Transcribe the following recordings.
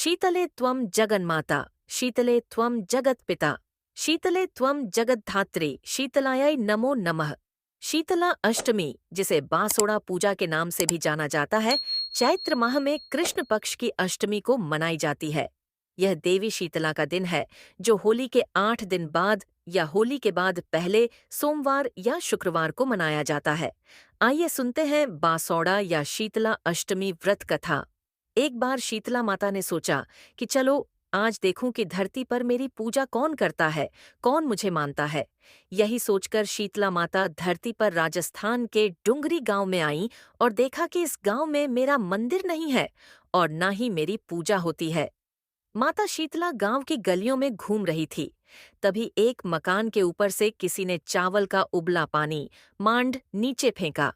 शीतले त्वं जगन्माता, शीतले त्वं जगत्पिता, शीतले त्वं जगद्धात्री, शीतलायै नमो नमः। शीतला अष्टमी, जिसे बांसोड़ा पूजा के नाम से भी जाना जाता है, चैत्र माह में कृष्ण पक्ष की अष्टमी को मनाई जाती है। यह देवी शीतला का दिन है, जो होली के 8 दिन बाद या होली के बाद पहले सोमवार या शुक्रवार को मनाया जाता है। आइए सुनते हैं बांसौड़ा या शीतला अष्टमी व्रत कथा। एक बार शीतला माता ने सोचा कि चलो आज देखूं कि धरती पर मेरी पूजा कौन करता है, कौन मुझे मानता है। यही सोचकर शीतला माता धरती पर राजस्थान के डुंगरी गांव में आईं और देखा कि इस गांव में मेरा मंदिर नहीं है और न ही मेरी पूजा होती है। माता शीतला गांव की गलियों में घूम रही थी। तभी एक मकान के ऊपर से किसी ने चावल का उबला पानी मांड नीचे फेंका।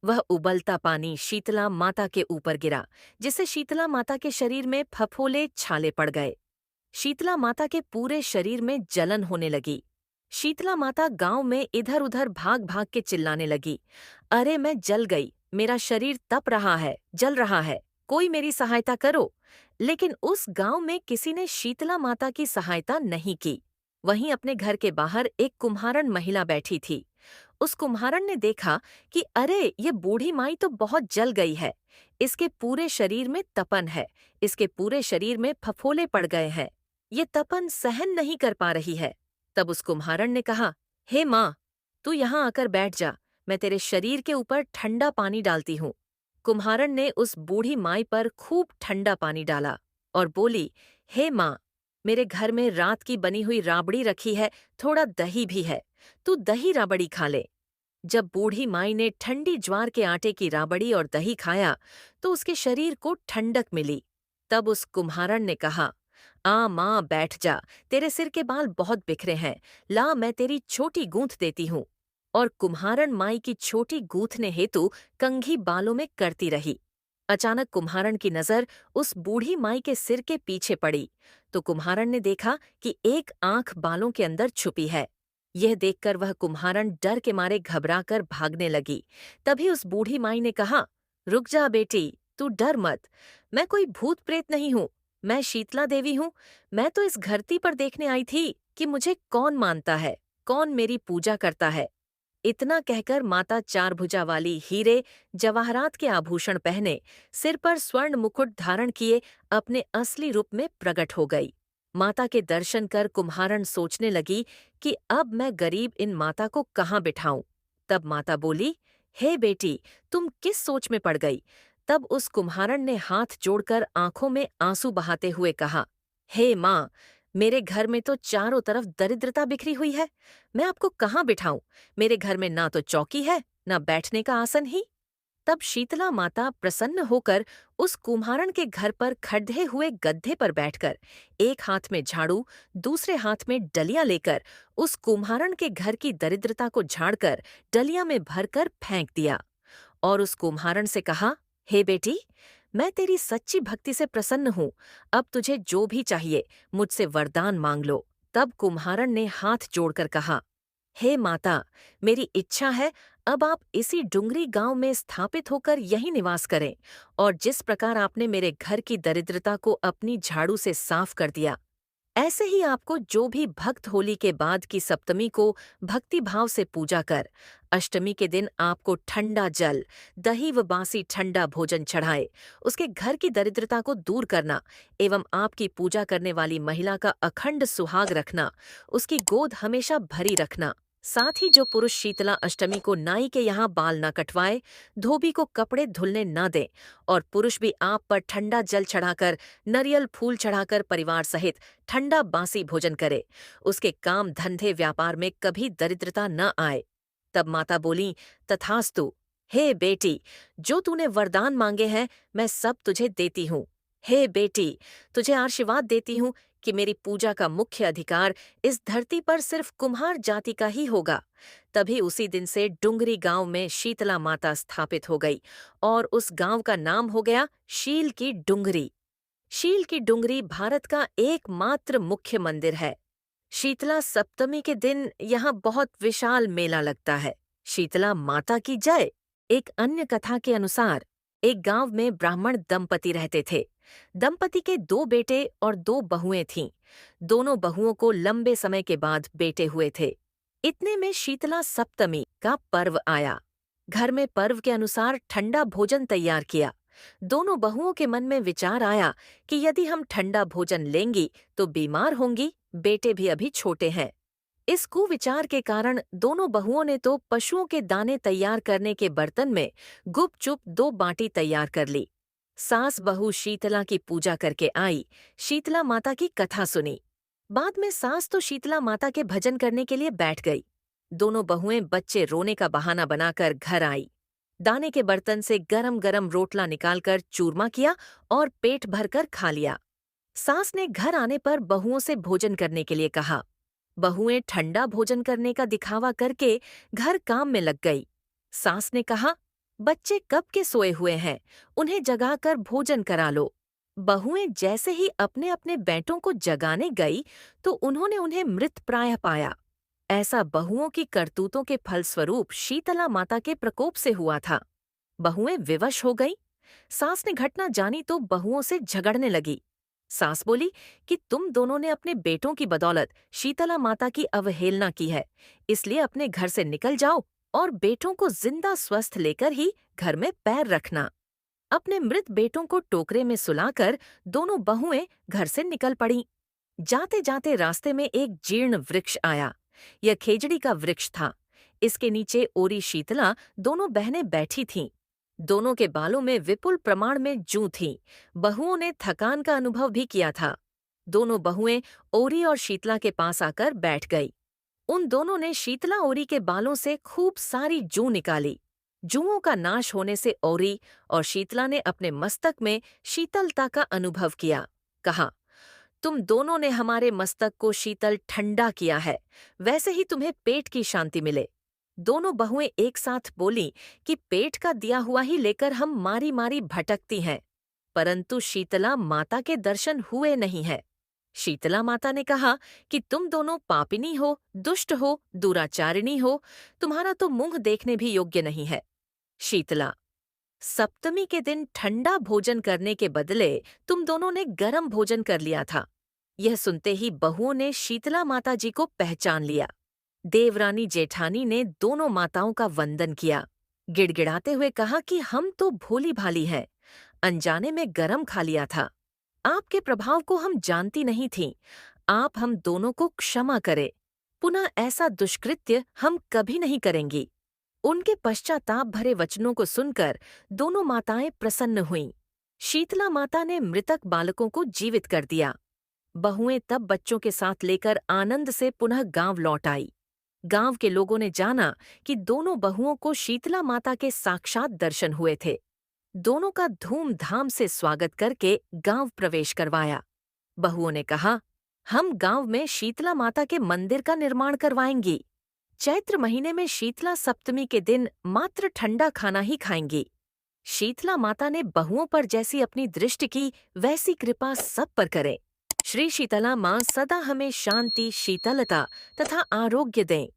वह उबलता पानी शीतला माता के ऊपर गिरा, जिससे शीतला माता के शरीर में फफोले छाले पड़ गए। शीतला माता के पूरे शरीर में जलन होने लगी। शीतला माता गांव में इधर उधर भाग भाग के चिल्लाने लगी, अरे मैं जल गई, मेरा शरीर तप रहा है, जल रहा है, कोई मेरी सहायता करो। लेकिन उस गांव में किसी ने शीतला माता की सहायता नहीं की। वहीं अपने घर के बाहर एक कुम्हारन महिला बैठी थी। उस कुम्हारन ने देखा कि अरे ये बूढ़ी माई तो बहुत जल गई है, इसके पूरे शरीर में तपन है, इसके पूरे शरीर में फफोले पड़ गए हैं, ये तपन सहन नहीं कर पा रही है। तब उस कुम्हारन ने कहा, हे माँ, तू यहाँ आकर बैठ जा, मैं तेरे शरीर के ऊपर ठंडा पानी डालती हूँ। कुम्हारन ने उस बूढ़ी माई पर खूब ठंडा पानी डाला और बोली, हे माँ, मेरे घर में रात की बनी हुई राबड़ी रखी है, थोड़ा दही भी है, तू दही राबड़ी खा ले। जब बूढ़ी माई ने ठंडी ज्वार के आटे की राबड़ी और दही खाया तो उसके शरीर को ठंडक मिली। तब उस कुम्हारन ने कहा, आ माँ बैठ जा, तेरे सिर के बाल बहुत बिखरे हैं, ला मैं तेरी छोटी गूंथ देती हूँ। और कुम्हारन माई की छोटी गूंथने हेतु कंघी बालों में करती रही। अचानक कुम्हारन की नजर उस बूढ़ी माई के सिर के पीछे पड़ी तो कुम्हारन ने देखा कि एक आंख बालों के अंदर छुपी है। यह देखकर वह कुम्हारन डर के मारे घबराकर भागने लगी। तभी उस बूढ़ी माई ने कहा, रुक जा बेटी, तू डर मत, मैं कोई भूत प्रेत नहीं हूँ, मैं शीतला देवी हूँ। मैं तो इस धरती पर देखने आई थी कि मुझे कौन मानता है, कौन मेरी पूजा करता है। इतना कहकर माता चार भुजा वाली हीरे जवाहरात के आभूषण पहने, सिर पर स्वर्ण मुकुट धारण किए अपने असली रूप में प्रकट हो गई। माता के दर्शन कर कुम्हारन सोचने लगी कि अब मैं गरीब इन माता को कहाँ बिठाऊं। तब माता बोली, हे बेटी, तुम किस सोच में पड़ गई। तब उस कुम्हारन ने हाथ जोड़कर आंखों में आंसू बहाते हुए कहा, हे माँ, मेरे घर में तो चारों तरफ दरिद्रता बिखरी हुई है, मैं आपको कहाँ बिठाऊं। मेरे घर में ना तो चौकी है, ना बैठने का आसन ही। तब शीतला माता प्रसन्न होकर उस कुम्हारन के घर पर खड़े हुए गड्ढे पर बैठकर एक हाथ में झाड़ू, दूसरे हाथ में डलिया लेकर उस कुम्हारन के घर की दरिद्रता को झाड़कर डलिया में भरकर फेंक दिया और उस कुम्हारन से कहा, हे बेटी, मैं तेरी सच्ची भक्ति से प्रसन्न हूँ, अब तुझे जो भी चाहिए मुझसे वरदान मांग लो। तब कुम्हारन ने हाथ जोड़कर कहा, हे माता, मेरी इच्छा है अब आप इसी डुंगरी गांव में स्थापित होकर यहीं निवास करें और जिस प्रकार आपने मेरे घर की दरिद्रता को अपनी झाड़ू से साफ कर दिया, ऐसे ही आपको जो भी भक्त होली के बाद की सप्तमी को भक्ति भाव से पूजा कर अष्टमी के दिन आपको ठंडा जल, दही व बासी ठंडा भोजन चढ़ाए, उसके घर की दरिद्रता को दूर करना एवं आपकी पूजा करने वाली महिला का अखंड सुहाग रखना, उसकी गोद हमेशा भरी रखना। साथ ही जो पुरुष शीतला अष्टमी को नाई के यहाँ बाल न कटवाए, धोबी को कपड़े धुलने न दें और पुरुष भी आप पर ठंडा जल चढ़ाकर, नरियल फूल चढ़ाकर परिवार सहित ठंडा बासी भोजन करे, उसके काम धंधे व्यापार में कभी दरिद्रता न आए। तब माता बोली, तथास्तु। हे बेटी, जो तूने वरदान मांगे हैं मैं सब तुझे देती हूँ। हे बेटी, तुझे आशीर्वाद देती हूँ कि मेरी पूजा का मुख्य अधिकार इस धरती पर सिर्फ कुम्हार जाति का ही होगा। तभी उसी दिन से डुंगरी गांव में शीतला माता स्थापित हो गई और उस गांव का नाम हो गया शील की डुंगरी। शील की डुंगरी भारत का एकमात्र मुख्य मंदिर है। शीतला सप्तमी के दिन यहाँ बहुत विशाल मेला लगता है। शीतला माता की जय। एक अन्य कथा के अनुसार एक गांव में ब्राह्मण दंपति रहते थे। दंपति के 2 बेटे और 2 बहुएं थीं। दोनों बहुओं को लंबे समय के बाद बेटे हुए थे। इतने में शीतला सप्तमी का पर्व आया। घर में पर्व के अनुसार ठंडा भोजन तैयार किया। दोनों बहुओं के मन में विचार आया कि यदि हम ठंडा भोजन लेंगी तो बीमार होंगी, बेटे भी अभी छोटे हैं। इस कुविचार के कारण दोनों बहुओं ने तो पशुओं के दाने तैयार करने के बर्तन में गुपचुप 2 बाटी तैयार कर ली। सास बहू शीतला की पूजा करके आई, शीतला माता की कथा सुनी। बाद में सास तो शीतला माता के भजन करने के लिए बैठ गई। दोनों बहुएं बच्चे रोने का बहाना बनाकर घर आई। दाने के बर्तन से गरम गरम रोटला निकालकर चूरमा किया और पेट भरकर खा लिया। सास ने घर आने पर बहुओं से भोजन करने के लिए कहा। बहुएं ठंडा भोजन करने का दिखावा करके घर काम में लग गई। सास ने कहा, बच्चे कब के सोए हुए हैं, उन्हें जगाकर भोजन करा लो। बहुएं जैसे ही अपने अपने बेटों को जगाने गई तो उन्होंने उन्हें मृतप्राय पाया। ऐसा बहुओं की करतूतों के फलस्वरूप शीतला माता के प्रकोप से हुआ था। बहुएं विवश हो गई। सास ने घटना जानी तो बहुओं से झगड़ने लगी। सास बोली कि तुम दोनों ने अपने बेटों की बदौलत शीतला माता की अवहेलना की है, इसलिए अपने घर से निकल जाओ और बेटों को जिंदा स्वस्थ लेकर ही घर में पैर रखना। अपने मृत बेटों को टोकरे में सुलाकर दोनों बहुएं घर से निकल पड़ीं। जाते जाते रास्ते में एक जीर्ण वृक्ष आया। यह खेजड़ी का वृक्ष था। इसके नीचे ओरी शीतला दोनों बहनें बैठी थीं। दोनों के बालों में विपुल प्रमाण में जूं थीं। बहुओं ने थकान का अनुभव भी किया था। दोनों बहुएं ओरी और शीतला के पास आकर बैठ गई। उन दोनों ने शीतला ओरी के बालों से खूब सारी जूं निकाली। जुओं का नाश होने से ओरी और शीतला ने अपने मस्तक में शीतलता का अनुभव किया। कहा, तुम दोनों ने हमारे मस्तक को शीतल ठंडा किया है, वैसे ही तुम्हें पेट की शांति मिले। दोनों बहुएं एक साथ बोलीं कि पेट का दिया हुआ ही लेकर हम मारी मारी भटकती हैं, परंतु शीतला माता के दर्शन हुए नहीं है। शीतला माता ने कहा कि तुम दोनों पापिनी हो, दुष्ट हो, दुराचारिणी हो, तुम्हारा तो मुंह देखने भी योग्य नहीं है। शीतला, सप्तमी के दिन ठंडा भोजन करने के बदले तुम दोनों ने गरम भोजन कर लिया था। यह सुनते ही बहुओं ने शीतला माता जी को पहचान लिया। देवरानी जेठानी ने दोनों माताओं का वंदन किया। गिड़गिड़ाते हुए कहा कि हम तो भोली भाली हैं, अनजाने में गरम खा लिया था। आपके प्रभाव को हम जानती नहीं थीं। आप हम दोनों को क्षमा करें। पुनः ऐसा दुष्कृत्य हम कभी नहीं करेंगी। उनके पश्चाताप भरे वचनों को सुनकर दोनों माताएं प्रसन्न हुईं। शीतला माता ने मृतक बालकों को जीवित कर दिया। बहुएं तब बच्चों के साथ लेकर आनंद से पुनः गांव लौट आई। गांव के लोगों ने जाना कि दोनों बहुओं को शीतला माता के साक्षात दर्शन हुए थे। दोनों का धूमधाम से स्वागत करके गांव प्रवेश करवाया। बहुओं ने कहा, हम गांव में शीतला माता के मंदिर का निर्माण करवाएंगी। चैत्र महीने में शीतला सप्तमी के दिन मात्र ठंडा खाना ही खाएंगी। शीतला माता ने बहुओं पर जैसी अपनी दृष्टि की वैसी कृपा सब पर करे। श्री शीतला माँ सदा हमें शांति, शीतलता तथा आरोग्य दें।